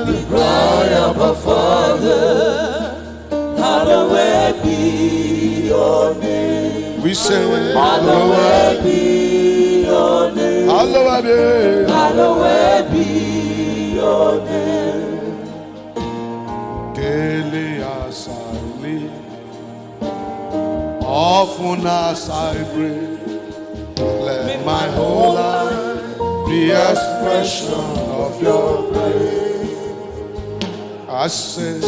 We cry, Abba Father, hallowed be your name. We say, Hallowed be your name. hallowed be, Hallowed be your name. daily as I live, often as I breathe, let my whole life be expression of your grace. I say,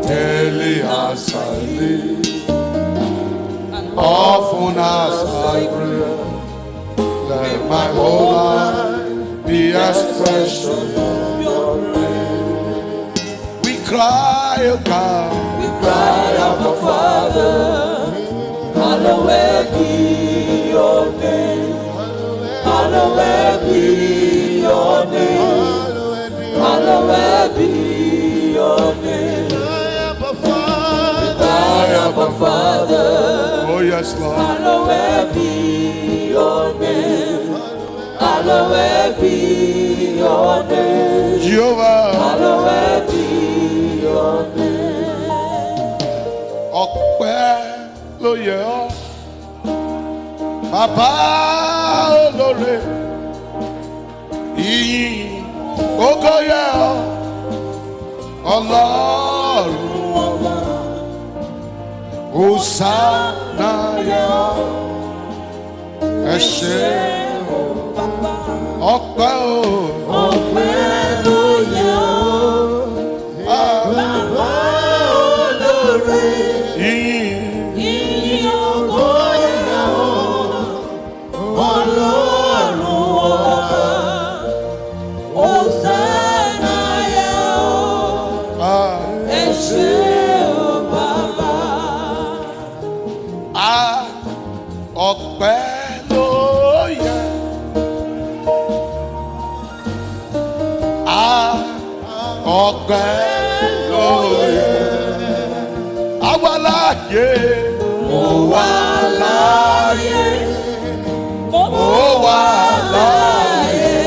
daily as I live, often as I breathe, let my whole life be expression of your grace. We cry, oh God, We cry, Abba Father, hallowed be your name. Hallowed be your name. Hallowed be your name. Cry, Abba Father, oh yes, Lord, hallowed be your name. Hallowed be your name. Jehovah, Hallowed be your name. ọpẹ́ ló yẹ ọ́, bàbá olóore, ìyìn ògo yẹ ọ́, Ọlọ́run ọba, Hòsánà yẹ ọ́, ẹ ṣé ọpẹ́ o. Ọpẹ́ ló yẹ ọ́, bàbá olóore. Ìyìn ògo yẹ ọ́, Ọlọ́run ọba. Hòsánà yẹ ọ́, ẹ ṣé o bàbá. Ọpẹ́ ló yẹ, ọpẹ́ ló yẹ, àwa láàyè, Mo wà láàyè, mo wà láàyè.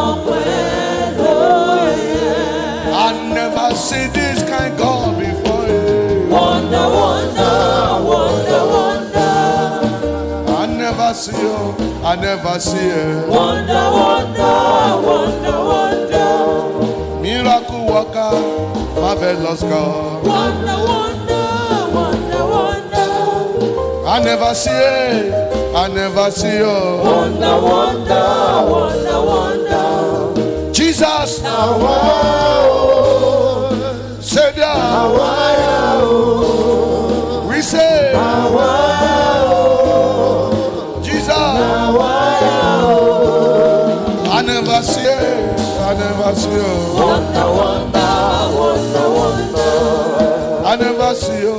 Ọpẹ́ ló yẹ. I never see this kind God before. Wonder, wonder, wonder, wonder. I never see you, I never see you. Wonder, wonder, wonder, wonder. Miracle worker, marvelous God. Wonder, wonder, wonder, wonder. I never see it, I never see you. Wonder, wonder, wonder, wonder. Jesus, Savior, we say, Jesus, I never see it, I never see you. Wonder, wonder, wonder, wonder. I never see you,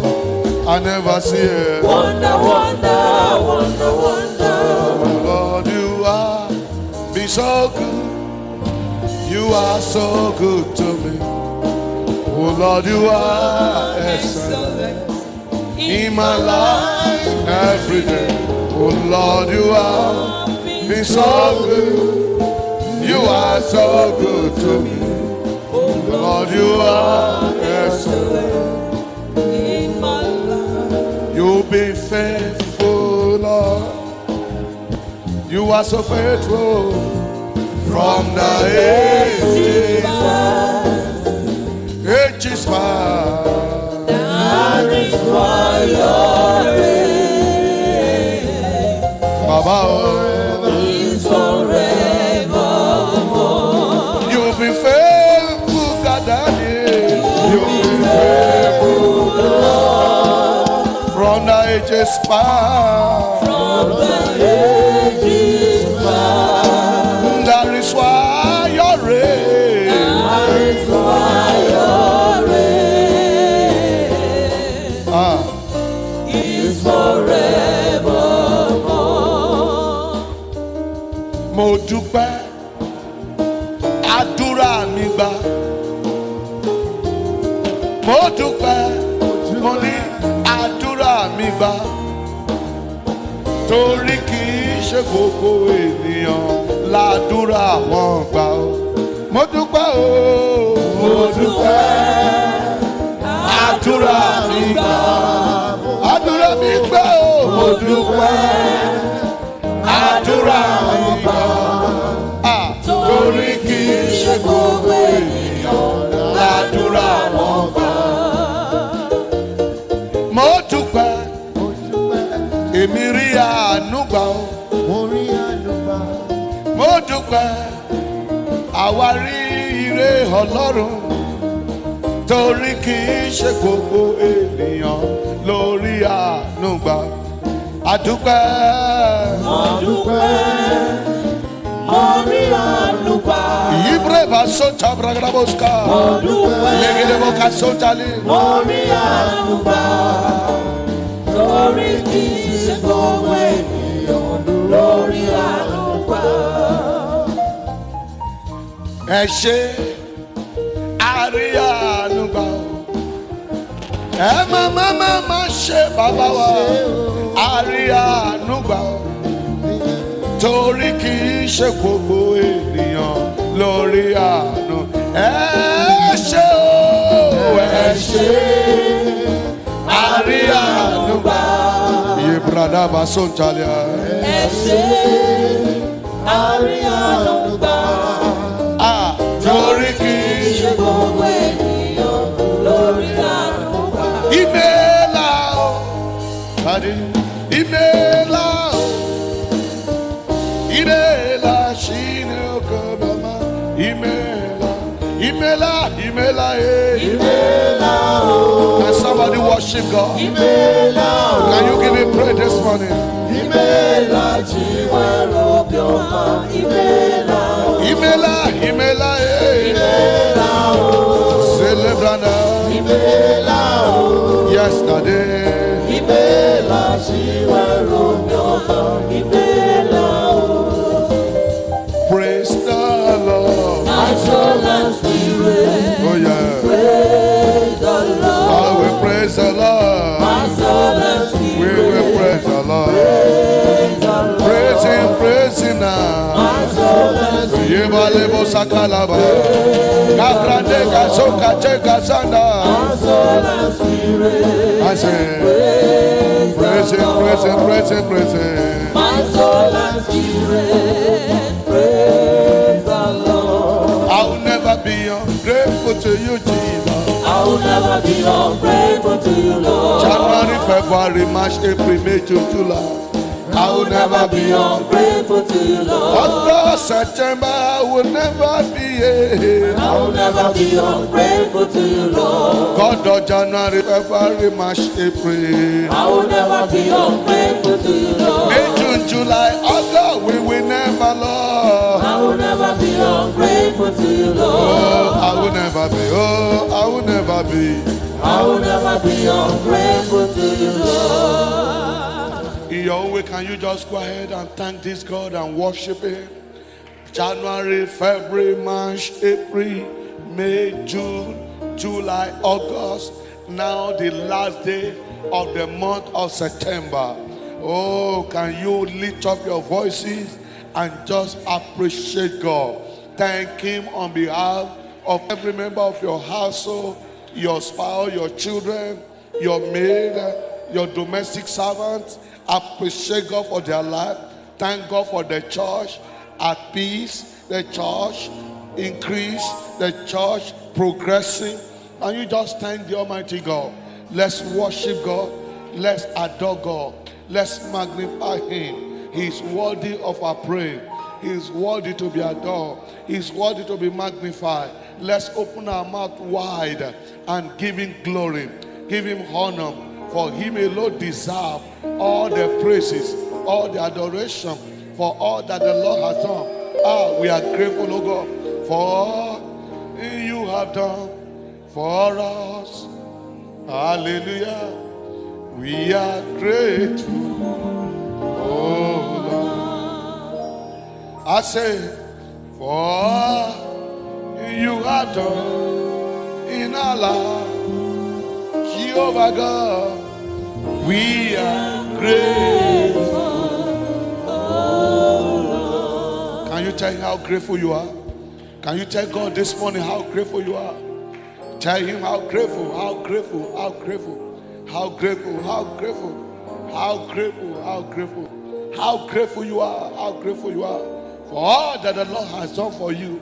I never see it. Wonder, wonder, wonder, wonder. Lord, you are be so good. You are so good to me. Oh Lord, you are excellent in my life every day. Oh Lord, you are be so good. You are so good to me. Lord, you are excellent. In my life. You be faithful, Lord. You are so faithful from the ages past. That is why your reign Baba, is forevermore. you've been faithful, God, Daddy. You've been faithful, Lord, from the ages past. from the ages past. That is why your reign. That is why your reign is forevermore. Mo dúpẹ́, àdúrà mi gbà. Mo dúpẹ́, mo ní àdúrà mi gbà. Torí kì í ṣe gbogbo ènìyàn làdúrà wọn gbà ó. Mo dúpẹ́ o. Mo dúpẹ́. Àdúrà mi gbà. Àdúrà mi gbà o. Mo dúpẹ́. Àdúrà mi gbà. Torí kì í ṣe gbogbo ènìyàn làdúrà wọn gbà. Mo dúpẹ́. Èmi rí àánú gbà o. Mo rí àánú gbà. Mo dúpẹ́. Àwa rí ire Ọlọ́run. Torí kì í ṣe gbogbo ènìyàn lórí àánú gbà. Àdúpẹ́. Mo dúpẹ́. Mo rí àánú gbà. Ibreva sota bragraboska. Mo dúpẹ́. Legede boka sotali. Mo rí àánú gbà. Torí kì í ṣe gbogbo ènìyàn lórí àánú gbà. Ẹ ṣé àrí àánú gbà o. Ẹ má ṣe bàbá wa. Àrí àánú gbà o. Torí kì í ṣe gbogbo ènìyàn lórí àánú. Ẹ ṣé o. Ẹ ṣé àrí àánú gbà. Iye brada bá sọ̀njalè. Ẹ ṣé àrí àánú gbà. Torí kì í ṣe gbogbo ènìyàn lórí àánú gbà. Ìmẹ́lá o. Pàdé ìmẹ́lá o. Ìmẹ́lá ṣìnà ọkọ̀ bàmá. Ìmẹ́lá Ìmẹ́lá o. Can somebody worship God? Ìmẹ́lá o. Can you give him praise this morning? Ìmẹ́lá tí wọ́n rò bí ọmọ. Ìmẹ́lá o. Ìmẹ́lá Ìmẹ́lá o. Celebrana. Ìmẹ́lá o. Yesterday. Ìmẹ́lá tí wọ́n rò bí ọmọ. Ìmẹ́lá o. Praise the Lord. My soul and spirit. Oh yeah. Praise the Lord. Oh, we praise the Lord. My soul and spirit. We will praise the Lord. Praise the Lord. Praise him now. My soul and spirit. Yebalebo sakalaba. Kabrande kasoka cheka sanda. My soul and spirit. I say, praise him. My soul and spirit. Praise the Lord. I will never be ungrateful to you, Jesus. I will never be ungrateful to you, Lord. January, February, March, April, May, June, July. I will never be ungrateful to you, Lord. August, September, I will never be. I will never be ungrateful to you, Lord. God of January, February, March, April. I will never be ungrateful to you, Lord. May, June, July, August, we will never love. I will never be ungrateful to you, Lord. I will never be. I will never be. I will never be ungrateful to you, Lord. In your own way, can you just go ahead and thank this God and worship Him? January, February, March, April, May, June, July, August. Now the last day of the month of September. Oh, can you lift up your voices and just appreciate God? Thank Him on behalf of every member of your household, your spouse, your children, your maid, your domestic servants. Appreciate God for their life. Thank God for the church at peace, the church increase, the church progressing. And you just thank the Almighty God. Let's worship God. Let's adore God. Let's magnify Him. He's worthy of our praise. He's worthy to be adored. He's worthy to be magnified. Let's open our mouth wide and give Him glory. Give Him honor. For Him alone deserves all the praises, all the adoration for all that the Lord has done. We are grateful, O God, for all you have done for us. Hallelujah. We are grateful, oh Lord. I say, for all you have done in our life, Jehovah God, we are grateful. Can you tell him how grateful you are? Can you tell God this morning how grateful you are? Tell him how grateful, how grateful, how grateful, how grateful, how grateful, how grateful, how grateful, how grateful you are, how grateful you are for all that the Lord has done for you.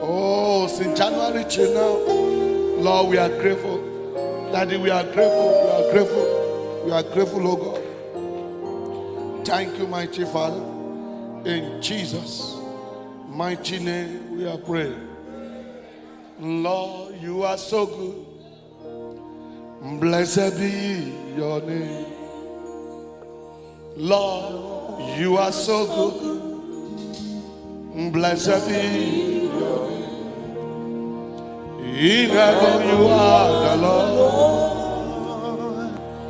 Oh, since January till now, Lord, we are grateful. Daddy, we are grateful, we are grateful, we are grateful, oh God. Thank you, mighty Father. In Jesus' mighty name, we are praying. Lord, you are so good. Blessed be your name. Lord, you are so good. Blessed be your name. In heaven you are the Lord.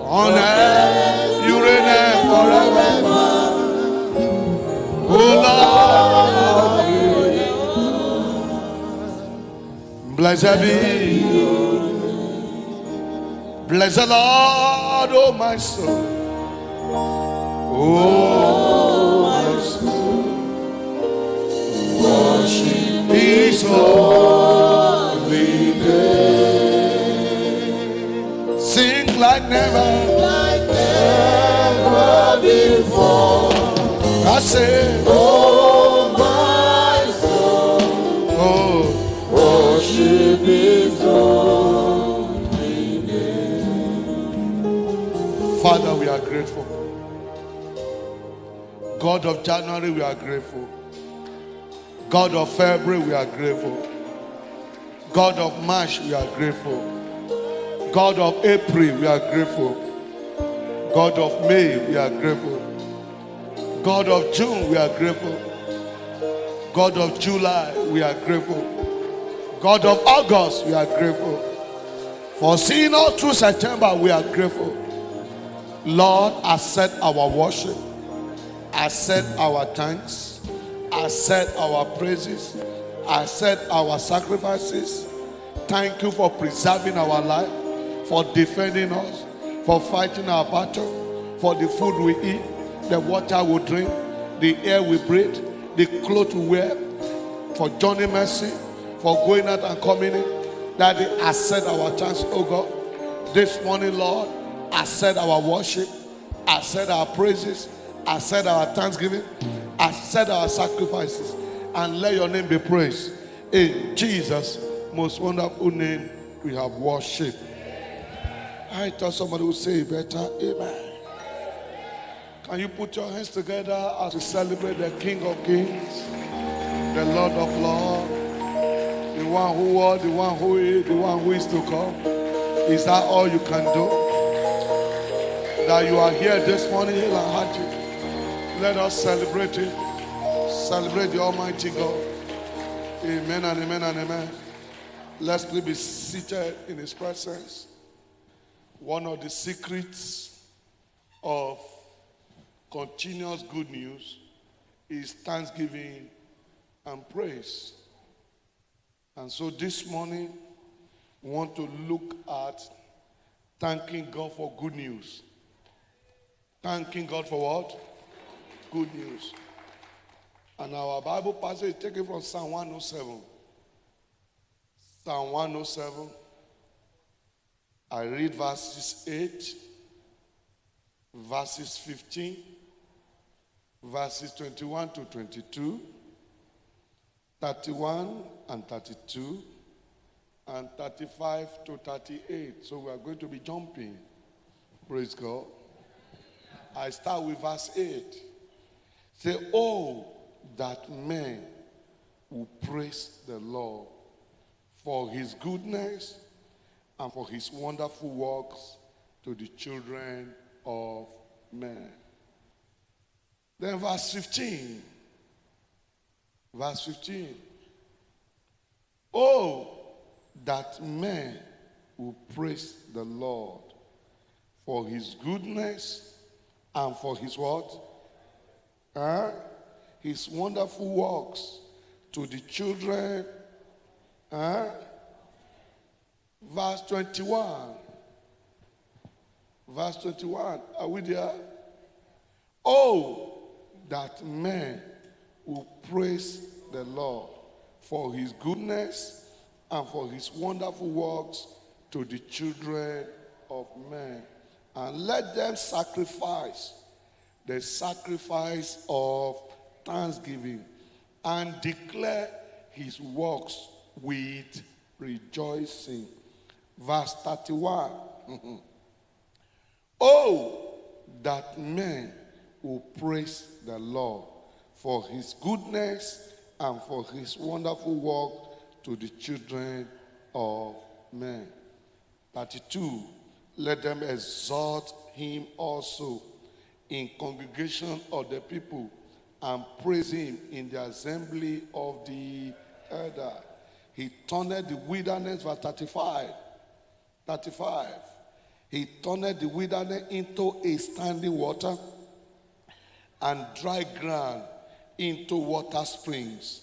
On earth you reign forever. Oh Lord, blessed be your name. Bless the Lord, oh my soul. Oh my soul, worship His holy name. Sing like never before. I say, oh my soul, oh, worship His holy name. Father, we are grateful. God of January, we are grateful. God of February, we are grateful. God of March, we are grateful. God of April, we are grateful. God of May, we are grateful. God of June, we are grateful. God of July, we are grateful. God of August, we are grateful. For seeing all through September, we are grateful. Lord, accept our worship. Accept our thanks. Accept our praises. Accept our sacrifices. Thank you for preserving our life, for defending us, for fighting our battle, for the food we eat, the water we drink, the air we breathe, the clothes we wear, for journey mercy, for going out and coming in. Daddy, accept our thanks, oh God. This morning, Lord, accept our worship, accept our praises, accept our thanksgiving, accept our sacrifices, and let your name be praised. In Jesus' most wonderful name, we have worship. I thought somebody would say better, amen. Can you put your hands together as we celebrate the King of Kings, the Lord of Lords, the one who was, the one who is, the one who is to come? Is that all you can do? That you are here this morning, let us celebrate it. Celebrate the Almighty God. Amen and amen and amen. Let's please be seated in His presence. One of the secrets of continuous good news is thanksgiving and praise. And so this morning, we want to look at thanking God for good news. Thanking God for what? Good news. And our Bible passage is taken from Psalm 107. Psalm 107. I read verses 8, verses 15, verses 21 to 22, 31 and 32, and 35 to 38. So we are going to be jumping. Praise God. I start with verse 8. Say, oh, that men will praise the Lord for His goodness and for His wonderful works to the children of men. Then verse 15. Verse 15. Oh, that men will praise the Lord for His goodness and for His what? His wonderful works to the children. Verse 21. Verse 21. Are we there? Oh, that men will praise the Lord for his goodness and for his wonderful works to the children of men. And let them sacrifice the sacrifice of thanksgiving and declare his works with rejoicing. Verse 31. Oh, that men will praise the Lord for his goodness and for his wonderful work to the children of men. 32. Let them exalt him also in congregation of the people and praise him in the assembly of the elder. He turned the wilderness, verse 35. 35. He turned the wilderness into a standing water and dry ground into water springs.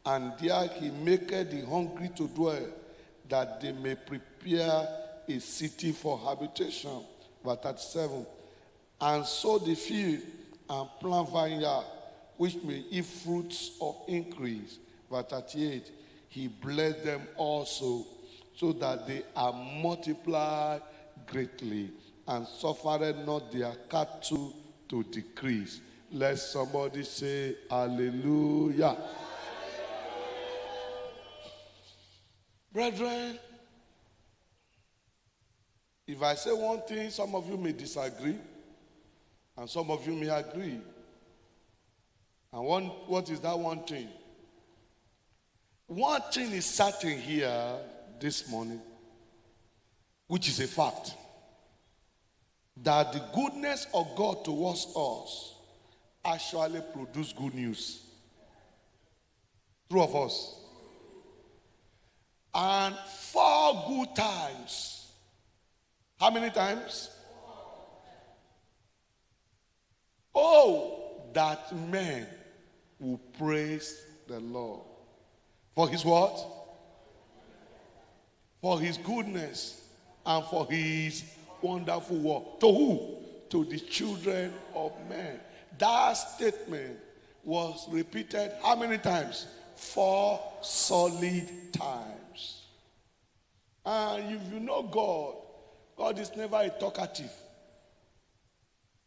And there he maketh the hungry to dwell, that they may prepare a city for habitation. Verse 37. And sow the field and plant vineyard, which may eat fruits of increase. Verse 38. He blessed them also, so that they are multiplied greatly, and suffered not their cattle to decrease. Let somebody say hallelujah. Brethren, if I say one thing, some of you may disagree, and some of you may agree. And what is that one thing? One thing is certain here this morning, which is a fact, that the goodness of God towards us actually produce good news. True of us. And 4 good times. How many times? Oh, that men will praise the Lord. For his what? For his goodness and for his wonderful work. To who? To the children of men. That statement was repeated how many times? 4 solid times. And if you know God, God is never a talkative.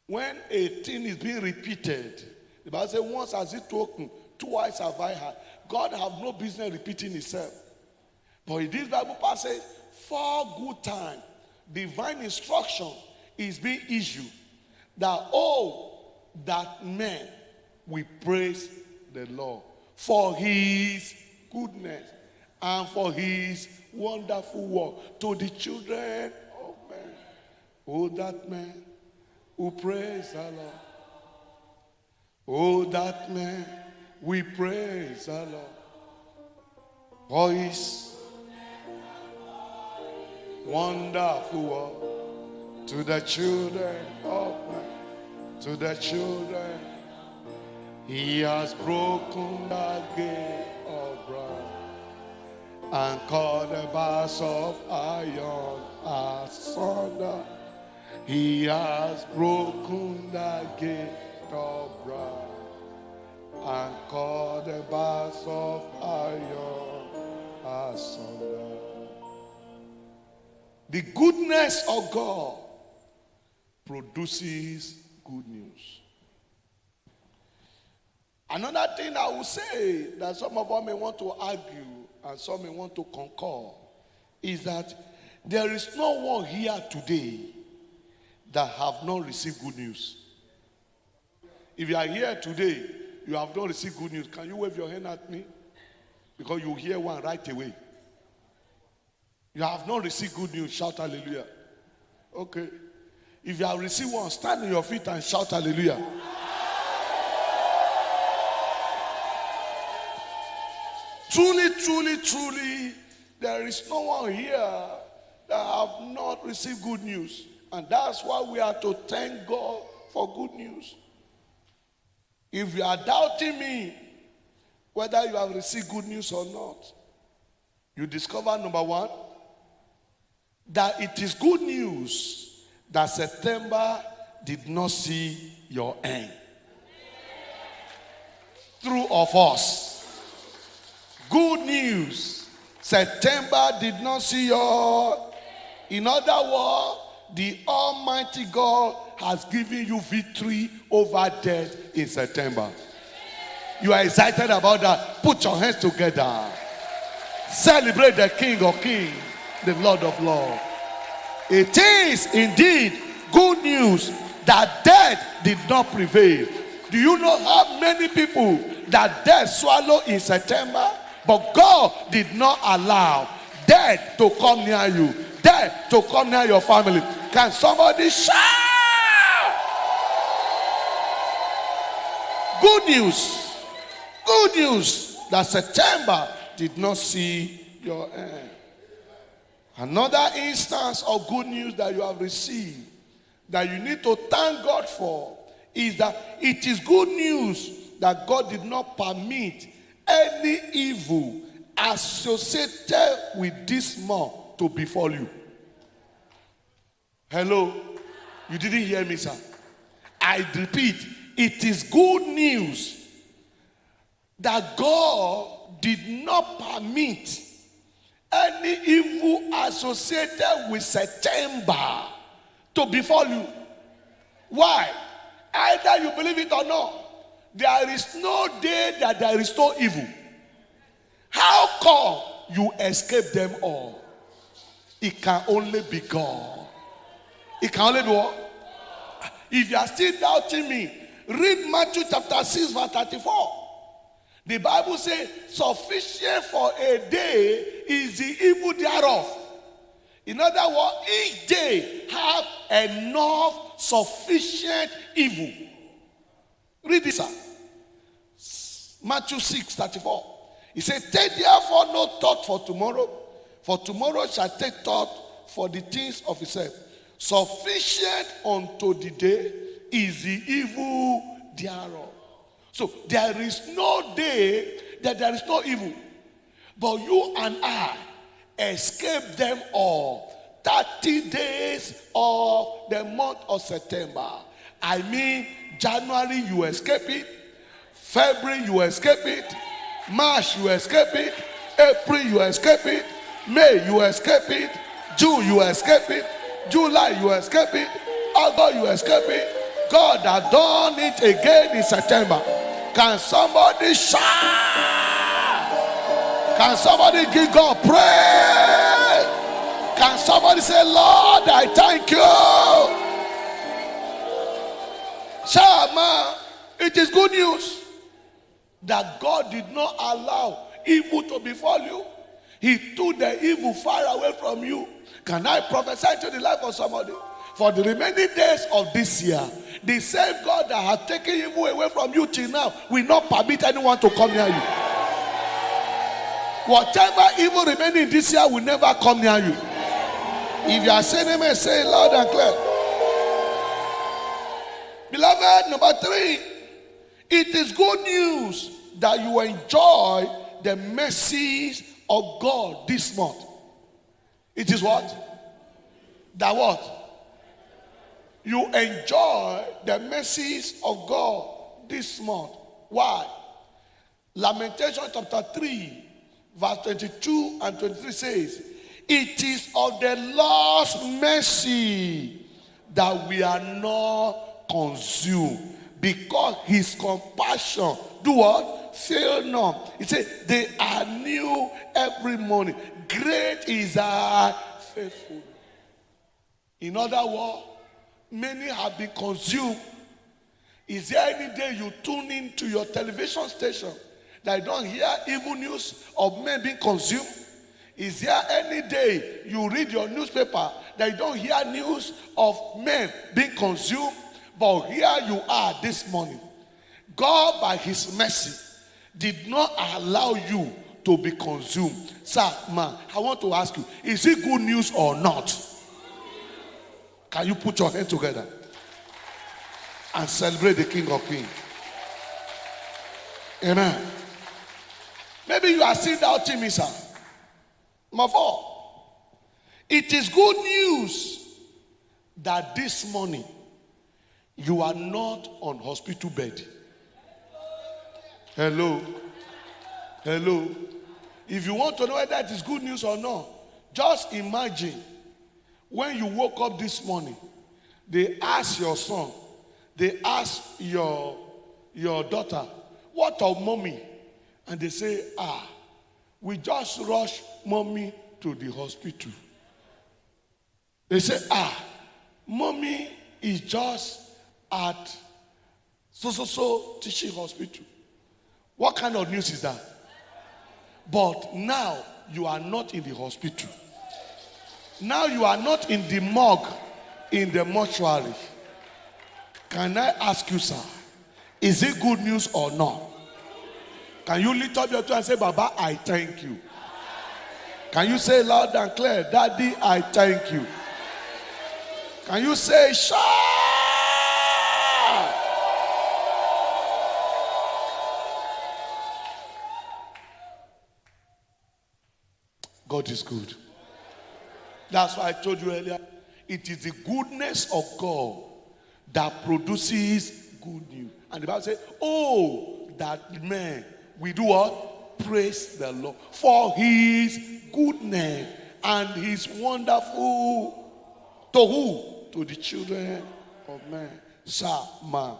When a thing is being repeated, the Bible says, once has it spoken, twice have I heard. God have no business repeating himself. But in this Bible passage, 4 good times, divine instruction is being issued that, oh, that men will praise the Lord for his goodness and for his wonderful work to the children of men. Oh, that man who praise the Lord. Oh, that man we praise the Lord for his wonderful work to the children of men, to the children. He has broken the gate of brass and cut the bars of iron asunder. He has broken the gate of brass and cut the bars of iron asunder. The goodness of God produces good news. Another thing I will say that some of us may want to argue and some may want to concur is that there is no one here today that have not received good news. If you are here today, you have not received good news. Can you wave your hand at me? Because you hear one right away. You have not received good news. Shout hallelujah. Okay. If you have received one, stand on your feet and shout hallelujah. Truly, truly, truly, there is no one here that have not received good news. And that's why we are to thank God for good news. If you are doubting me, whether you have received good news or not, you discover, number one, that it is good news that September did not see your end. True of us. Good news. September did not see your. In other words, the Almighty God has given you victory over death in September. You are excited about that. Put your hands together. Celebrate the King of Kings, the Lord of Lords. It is indeed good news that death did not prevail. Do you know how many people that death swallowed in September? But God did not allow death to come near you, death to come near your family. Can somebody shout? Good news. Good news that September did not see your end. Another instance of good news that you have received that you need to thank God for is that it is good news that God did not permit any evil associated with this month to befall you. Hello? You didn't hear me, sir. I repeat, it is good news that God did not permit any evil associated with September to befall you. Why? Either you believe it or not, there is no day that there is no evil. How come you escape them all? It can only be God. It can only be what? If you are still doubting me, read Matthew chapter 6 verse 34. The Bible says, sufficient for a day is the evil thereof. In other words, each day have enough sufficient evil. Read this, sir. Matthew 6 34. He said, take therefore no thought for tomorrow shall take thought for the things of itself. Sufficient unto the day is the evil thereof. So there is no day that there is no evil. But you and I escape them all. 30 days of the month of September. I mean, January you escape it. February you escape it. March you escape it. April you escape it. May you escape it. June you escape it. July you escape it. August you escape it. God has done it again in September. Can somebody shout? Can somebody give God praise? Can somebody say, Lord, I thank you? Shout, man. It is good news that God did not allow evil to befall you. He took the evil far away from you. Can I prophesy to the life of somebody? For the remaining days of this year, the same God that has taken evil away from you till now will not permit anyone to come near you. Whatever evil remaining this year will never come near you. If you are saying amen, say it loud and clear. Beloved, number 3, it is good news that you enjoy the mercies of God this month. It is what? That what? You enjoy the mercies of God this month. Why? Lamentation chapter 3 verse 22 and 23 says, it is of the Lord's mercy that we are not consumed, because his compassion do what? Fail not. He said they are new every morning. Great is our faithfulness. In other words, many have been consumed. Is there any day you tune into your television station that you don't hear evil news of men being consumed? Is there any day you read your newspaper that you don't hear news of men being consumed? But here you are this morning. God, by his mercy, did not allow you to be consumed. Sir, man, I want to ask you, is it good news or not? Can you put your hands together and celebrate the King of Kings? Amen. Maybe you are still doubting me, sir. Number 4, it is good news that this morning you are not on hospital bed. Hello. Hello. If you want to know whether it is good news or not, just imagine when you woke up this morning, they ask your son, they ask your daughter, what of mommy? And they say, we just rush mommy to the hospital. They say, mommy is just at so teaching hospital. What kind of news is that? But now you are not in the hospital. Now you are not in the morgue, in the mortuary. Can I ask you, sir, is it good news or not? Can you lift up your hand and say, Baba, I thank you? Can you say loud and clear, Daddy, I thank you? Can you say, shout? God is good. That's why I told you earlier, it is the goodness of God that produces good news. And the Bible says, oh, that man, we do what? Praise the Lord for his goodness and his wonderful. To who? To the children of man. Sir, ma,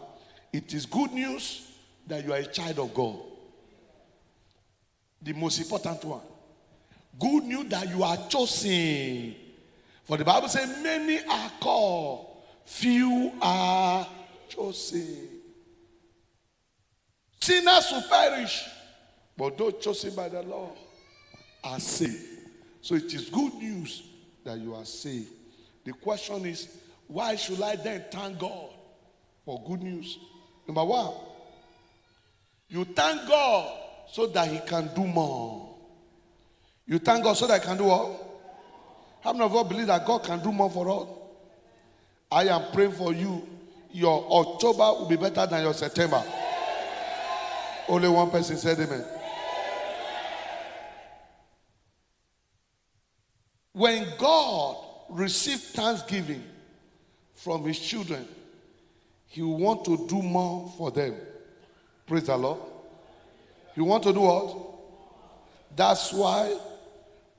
it is good news that you are a child of God. The most important one. Good news that you are chosen. For the Bible says, many are called, few are chosen. Sinners will perish, but those chosen by the Lord are saved. So it is good news that you are saved. The question is, why should I then thank God for good news? Number one, you thank God so that he can do more. You thank God so that he can do what? How many of us believe that God can do more for us? I am praying for you. Your October will be better than your September. Only one person said amen. When God receives thanksgiving from his children, he will want to do more for them. Praise the Lord. He want to do what? That's why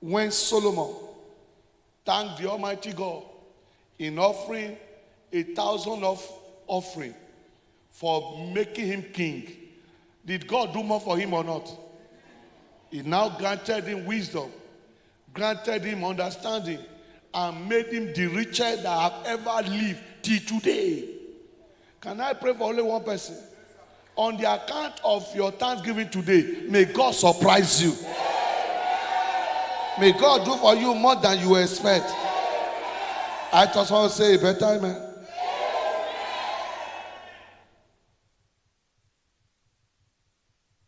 when Solomon thanked the Almighty God in offering 1,000 of offering for making him king, did God do more for him or not? He now granted him wisdom, granted him understanding, and made him the richest that have ever lived till today. Can I pray for only one person? On the account of your thanksgiving today, may God surprise you. May God do for you more than you expect. I just want to say a better amen.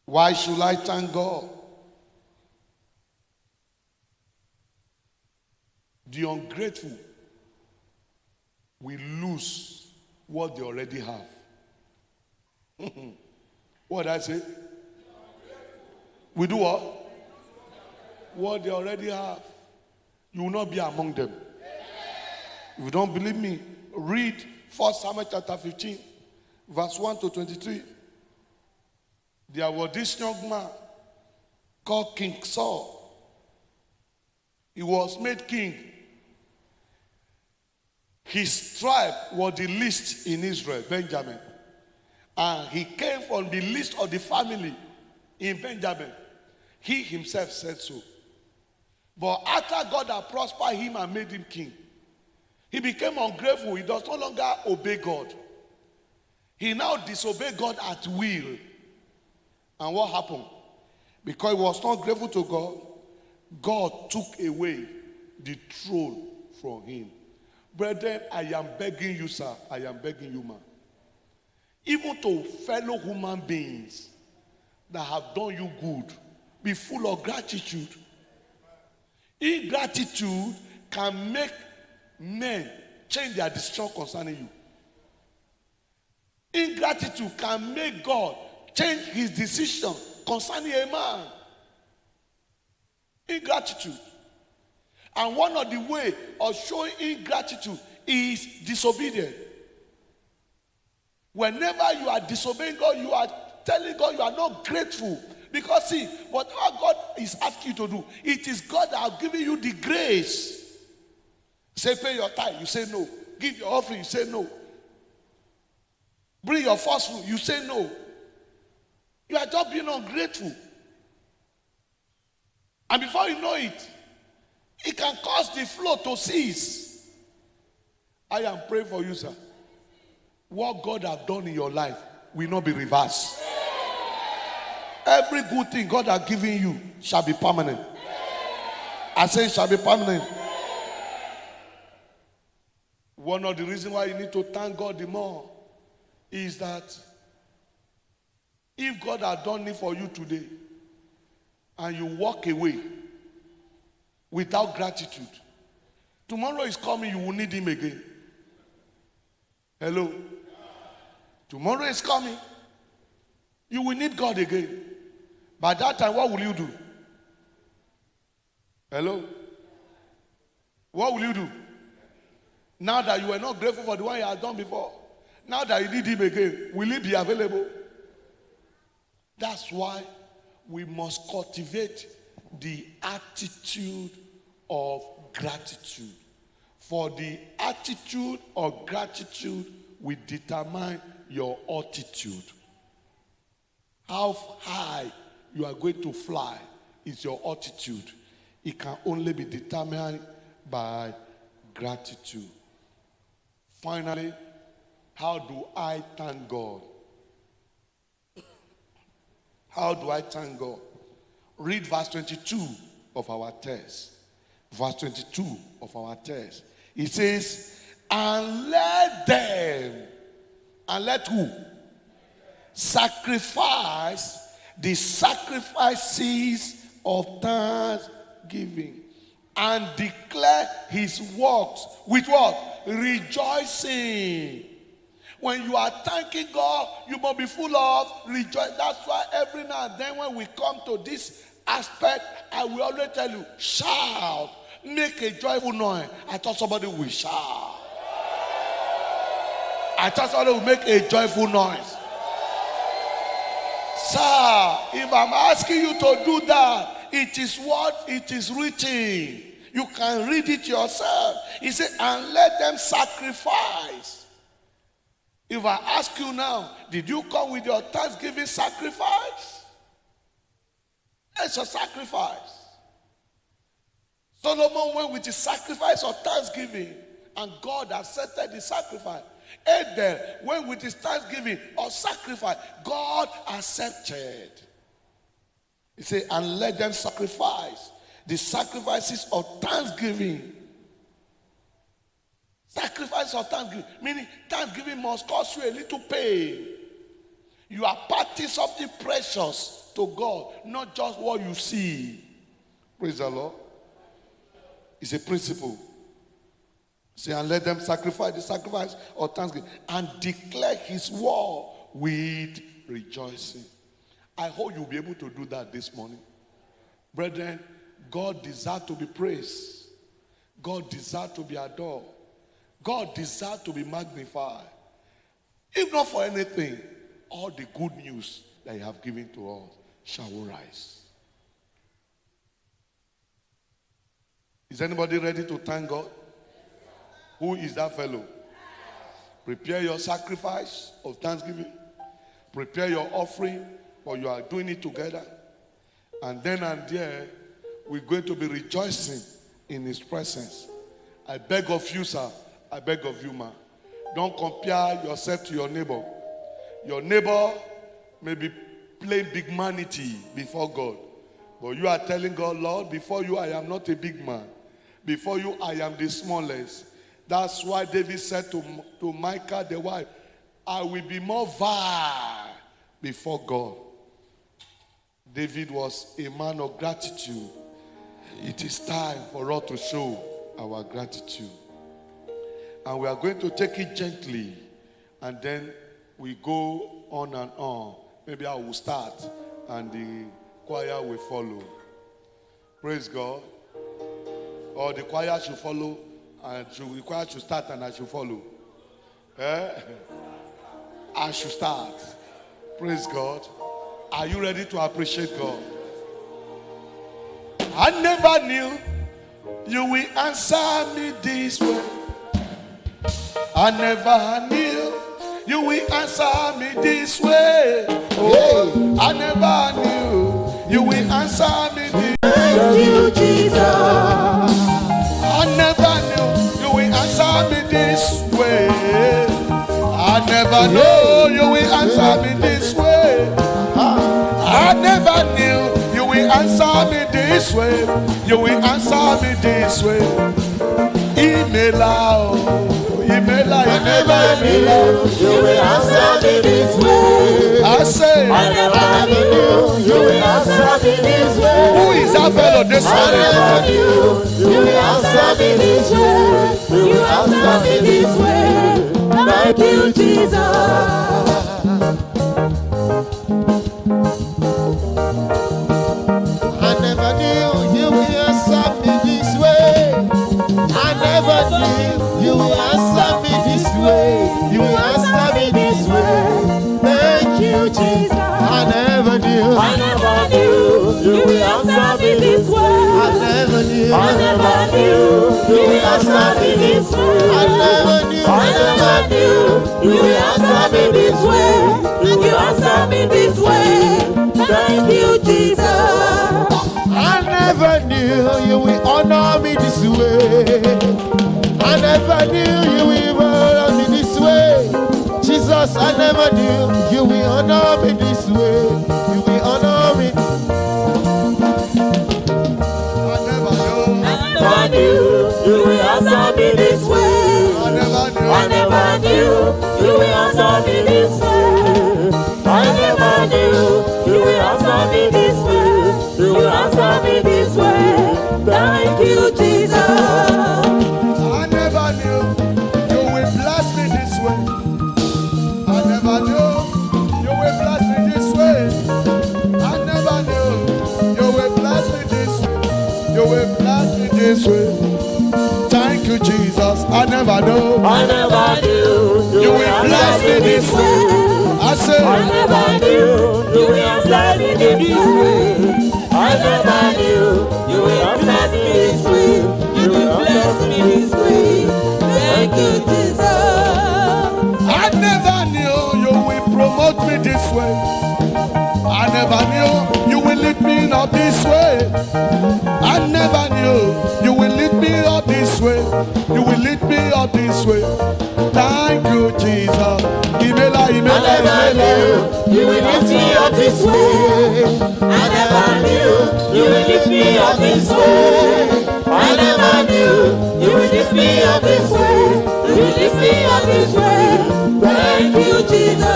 Why should I thank God? The ungrateful will lose what they already have. What did I say? We do what? What they already have. You will not be among them. If you don't believe me, read 1 Samuel chapter 15, verse 1 to 23. There was this young man called King Saul. He was made king. His tribe was the least in Israel, Benjamin. And he came from the least of the family in Benjamin. He himself said so. But after God had prospered him and made him king, he became ungrateful. He does no longer obey God. He now disobeyed God at will. And what happened? Because he was not grateful to God, God took away the throne from him. Brethren, I am begging you, sir. I am begging you, man. Even to fellow human beings that have done you good, be full of gratitude. Ingratitude can make men change their decision concerning you. Ingratitude can make God change his decision concerning a man. Ingratitude. And one of the ways of showing ingratitude is disobedience. Whenever you are disobeying God, you are telling God you are not grateful. Because see, whatever God is asking you to do, it is God that has given you the grace. Say, pay your tithe, you say no. Give your offering, you say no. Bring your first fruit, you say no. You are just being ungrateful. And before you know it, it can cause the flow to cease. I am praying for you, sir. What God has done in your life will not be reversed. Every good thing God has given you shall be permanent. I say it shall be permanent. One of the reasons why you need to thank God the more is that if God has done it for you today and you walk away without gratitude, tomorrow is coming, you will need him again. Hello? Tomorrow is coming, you will need God again. By that time, what will you do? Hello? What will you do? Now that you were not grateful for the one you had done before, now that you need him again, will he be available? That's why we must cultivate the attitude of gratitude. For the attitude of gratitude will determine your altitude. How high you are going to fly is your altitude. It can only be determined by gratitude. Finally, how do I thank God? How do I thank God? Read verse 22 of our text. Verse 22 of our text. It says, and let them, and let who? Sacrifice the sacrifices of thanksgiving and declare his works with what? Rejoicing. When you are thanking God, you must be full of rejoice. That's why every now and then when we come to this aspect, I will always tell you, shout, make a joyful noise. I thought somebody will shout. I thought somebody will make a joyful noise. Sir, if I'm asking you to do that, it is what it is written. You can read it yourself. He said, and let them sacrifice. If I ask you now, did you come with your thanksgiving sacrifice? It's a sacrifice. Solomon went with his sacrifice of thanksgiving, and God accepted the sacrifice. Abel went with his thanksgiving or sacrifice. God accepted. He said, and let them sacrifice the sacrifices of thanksgiving. Sacrifice of thanksgiving, meaning thanksgiving must cost you a little pain. You are parting something precious to God, not just what you see. Praise the Lord. It's a principle. Say, and let them sacrifice the sacrifice of thanksgiving and declare his word with rejoicing. I hope you'll be able to do that this morning. Brethren, God desires to be praised. God desires to be adored. God desires to be magnified. If not for anything, all the good news that you have given to us shall rise. Is anybody ready to thank God? Who is that fellow? Prepare your sacrifice of thanksgiving. Prepare your offering, for you are doing it together. And then and there, we're going to be rejoicing in his presence. I beg of you, sir. I beg of you, ma. Don't compare yourself to your neighbor. Your neighbor may be playing big manity before God. But you are telling God, Lord, before you I am not a big man. Before you I am the smallest. That's why David said to Micah, the wife, I will be more vile before God. David was a man of gratitude. It is time for us to show our gratitude. And we are going to take it gently. And then we go on and on. Maybe I will start and the choir will follow. Praise God. Or the choir should follow and the choir should start and I should follow. I should start. Praise God. Are you ready to appreciate God? I never knew you will answer me this way. I never knew you will answer me this way. Oh, I never knew you will answer me this way. Thank you, Jesus. I never knew you will answer me this way. I never knew you will answer me this way. I never knew you will answer me this way. You will answer me this way. Imela, Imela, I never knew you will answer me this way. I say, I never knew you will answer me this way. who is that fellow this I morning? never knew you will answer me this way. You will answer me this way. Thank you, Jesus. I never knew you will answer me this way. I never knew you will answer me this way. You will answer me this way. Thank you, Jesus. I never knew. I never knew you will answer me this way. I never knew. I never knew you will answer me this way. I never knew. I never knew you will answer me this way. You will answer me this way. Thank you, Jesus. I never knew you will honor me this way. I never knew you will honor me this way. Jesus, I never knew you will honor me this way. You will honor me. I never knew. I never knew you will answer me this way. I never knew. I never knew you will answer me this way. I never knew you will answer me this way. You will answer me this way. Thank you, Jesus. I never knew you will bless me this way. I never knew you will bless me this way. I never knew you will bless me this way. You will bless me this way. Thank you, Jesus. I never knew I never knew you will bless me this way. I say, I never knew you will answer me this way. I never knew you will answer me this way. You will bless me this way. Thank you, Jesus. I never knew you will promote me this way. I never knew you will lead me up this way. I never knew you will lead me up this way. You will lead me up this way. Thank you, Jesus. Imela, I Imela, never Imela. knew you will lift me up this way. I never knew you will lift me up this way. I never knew you will lift me up this way. You will lift me up this way. Thank you, Jesus.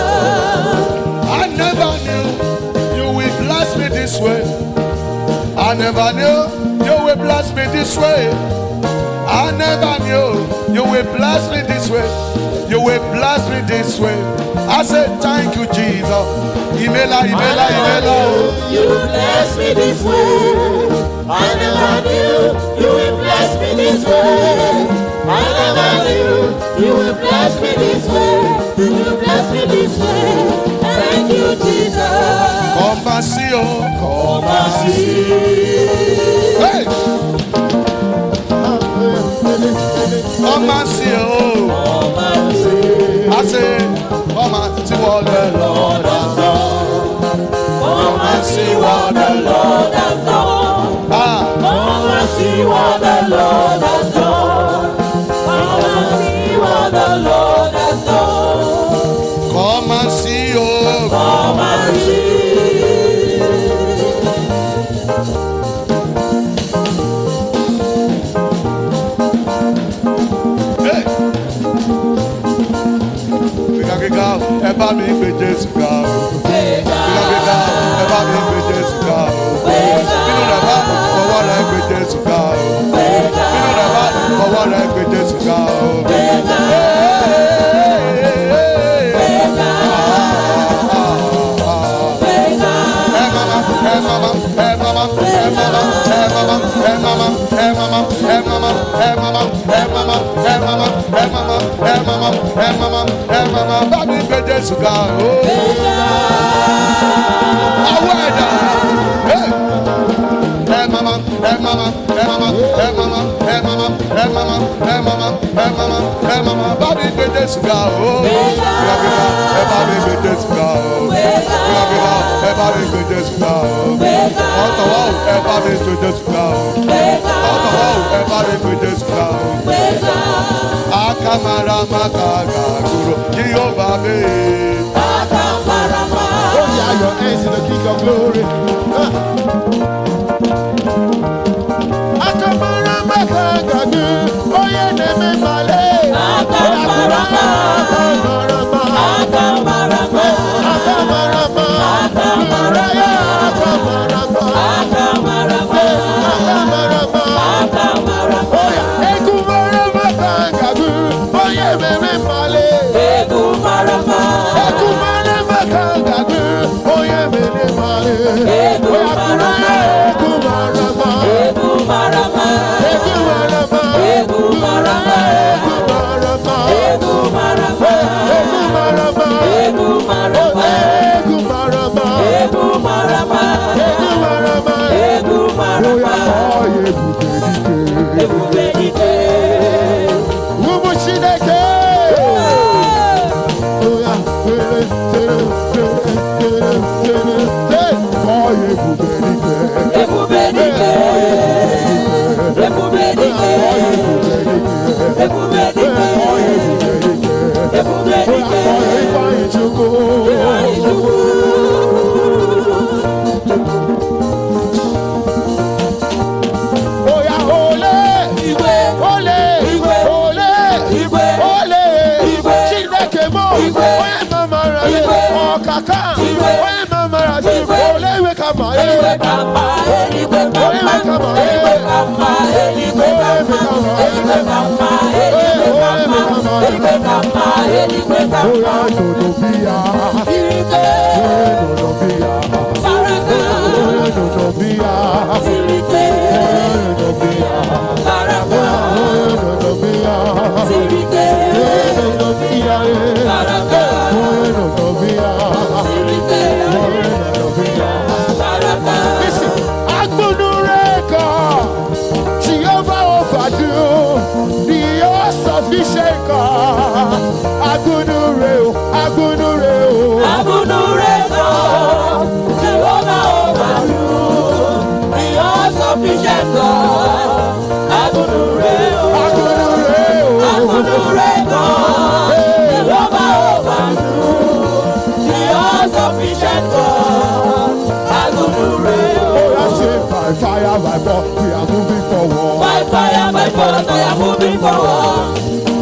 I never knew you will bless me this way. I never knew you will bless me this way. I never knew you will bless me this way. You will bless me this way. I said, thank you, Jesus. Imela, Imela, Imela. You will bless me this way. I never knew you will bless me this way. I never knew you will bless me this way. You will bless me this way. Thank you, Jesus. Come and see, oh, come and see. Hey, come and see, oh. I say, come and see what the Lord has done. Come and see what the Lord has done. Ah, Come and see what the Lord has done. Come and see what the Lord has done. come and see, oh. Come and see. Hey. Gíga, ẹ bá mi gbé Jésù ga o. Gíga, ẹ bá mi gbé Jésù ga o. Nínú rẹ̀ bá fọwọ́ rẹ̀ gbé Jésù ga o. Nínú rẹ̀ bá fọwọ́ rẹ̀ gbé Jésù ga o. Ẹ mama, ẹ mama, ẹ mama, ẹ mama, ẹ mama, ẹ mama, ẹ Oh yeah, your hands in the King of Glory. Oh yeah, name male. Fire by force, we are moving forward. By fire, by force, I am moving forward.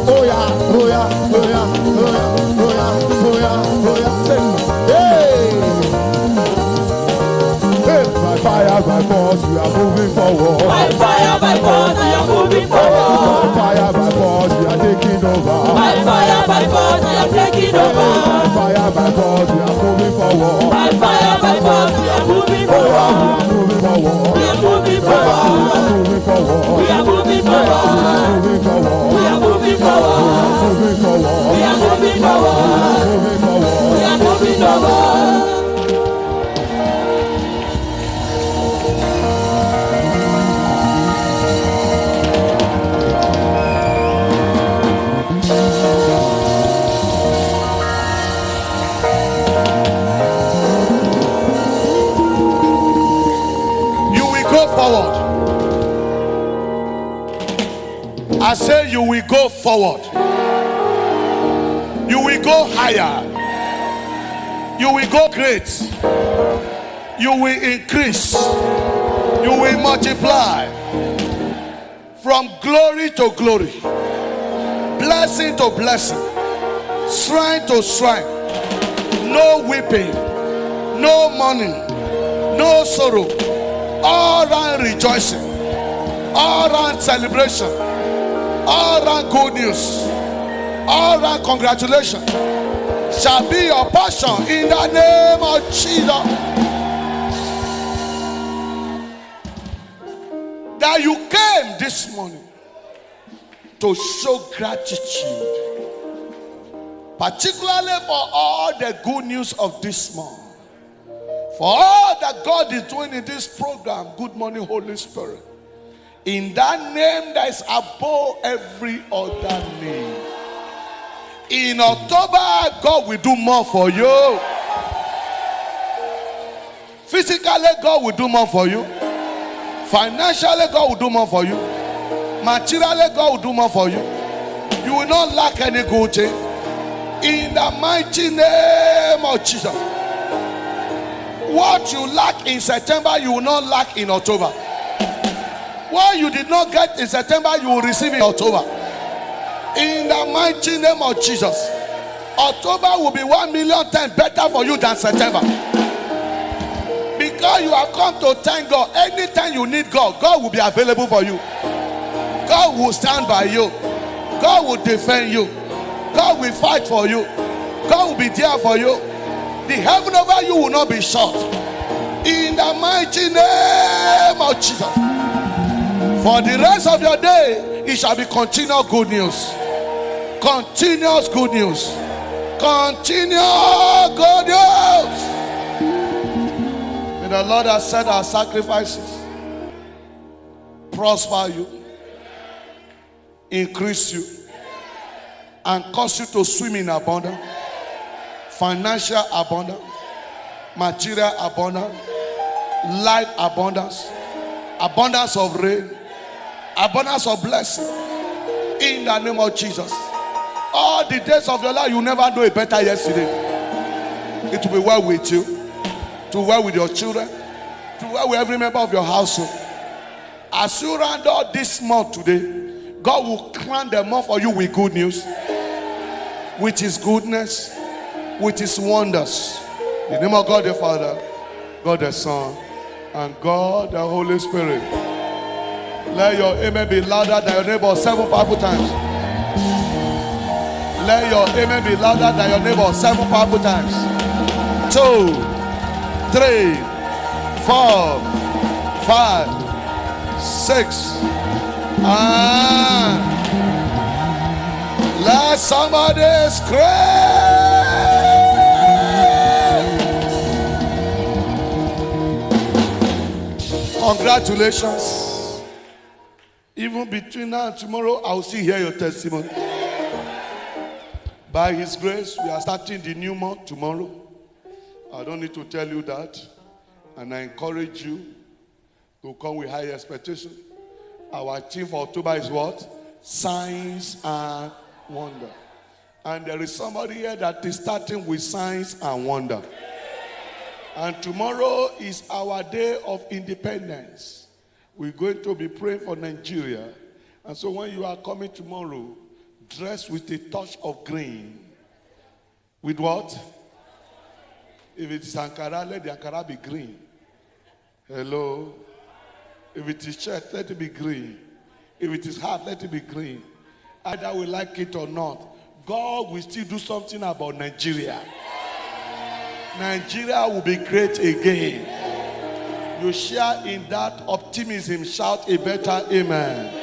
Oh yeah, oh yeah, oh yeah, oh yeah, oh yeah, oh yeah, oh yeah. Hey, hey, by fire, by force, we are moving forward. By fire, by force, I am moving forward. By fire, by force, we are taking over. By fire, by force, I am taking over. By fire, by force, we are moving forward. By fire, by force, we are moving forward. Moving forward. We are moving forward. Moving forward. We are moving forward. Moving forward. We are moving forward. Moving forward. We are moving forward. Moving forward. We are moving forward. Forward. I say you will go forward. You will go higher. You will go great. You will increase. You will multiply from glory to glory, blessing to blessing, shrine to shrine. No weeping, no mourning, no sorrow. All round rejoicing, all round celebration, all round good news, all round congratulations shall be your portion in the name of Jesus. The that you came this morning to show gratitude, particularly for all the good news of this month, for all that God is doing in this program. Good morning, Holy Spirit. In that name that is above every other name. In October, God will do more for you. Physically, God will do more for you. Financially, God will do more for you. Materially, God will do more for you. You will not lack any good thing. In the mighty name of Jesus. What you lack in September, you will not lack in October. What you did not get in September, you will receive in October. In the mighty name of Jesus. October will be 1,000,000 times better for you than September. Because you have come to thank God. Anytime you need God, God will be available for you. God will stand by you. God will defend you. God will fight for you. God will be there for you. The heaven over you will not be shut. In the mighty name of Jesus. For the rest of your day, it shall be continual good news. Continuous good news. Continual good news. May the Lord accept our sacrifices, prosper you, increase you, and cause you to swim in abundance, financial abundance, material abundance, life abundance, abundance of rain, abundance of blessing. In the name of Jesus. All the days of your life, you never know it better yesterday. It will be well with you, to well with your children, to well with every member of your household. As you round out this month today, God will crown the month for you with good news, with His goodness, with His wonders. In the name of God the Father, God the Son, and God the Holy Spirit. Let your amen be louder than your neighbor 7 powerful times. Let your amen be louder than your neighbor 7 powerful times. 2, 3, 4, 5, 6. And let somebody scream. Congratulations. Even between now and tomorrow, I will still hear your testimony. By His grace, we are starting the new month tomorrow. I don't need to tell you that. And I encourage you to come with high expectation. Our theme for October is what? Signs and wonder. And there is somebody here that is starting with signs and wonder. And tomorrow is our day of independence. We're going to be praying for Nigeria. And so when you are coming tomorrow, dress with a touch of green. With what? If it is Ankara, let the Ankara be green. Hello? If it is shirt, let it be green. If it is hat, let it be green. Either we like it or not, God will still do something about Nigeria. Nigeria will be great again. You share in that optimism. Shout a better amen.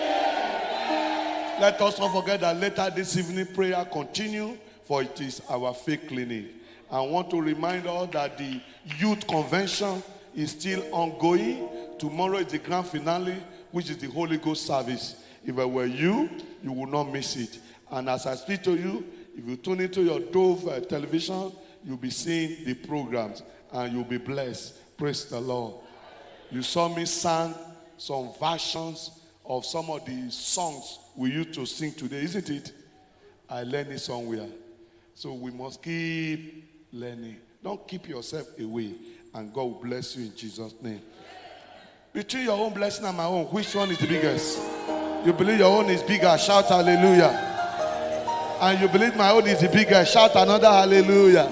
Let us not forget that later this evening prayer continue, for it is our faith clinic. I want to remind us that the youth convention is still ongoing. Tomorrow is the grand finale, which is the Holy Ghost service. If I were you, you will not miss it. And as I speak to you, if you tune into your Dove television, you'll be seeing the programs and you'll be blessed. Praise the Lord. You saw me sing some versions of some of the songs we used to sing today, isn't it? I learned it somewhere. So we must keep learning. Don't keep yourself away, and God will bless you in Jesus' name. Between your own blessing and my own, which one is the biggest? You believe your own is bigger, shout hallelujah. And you believe my own is the bigger, shout another hallelujah.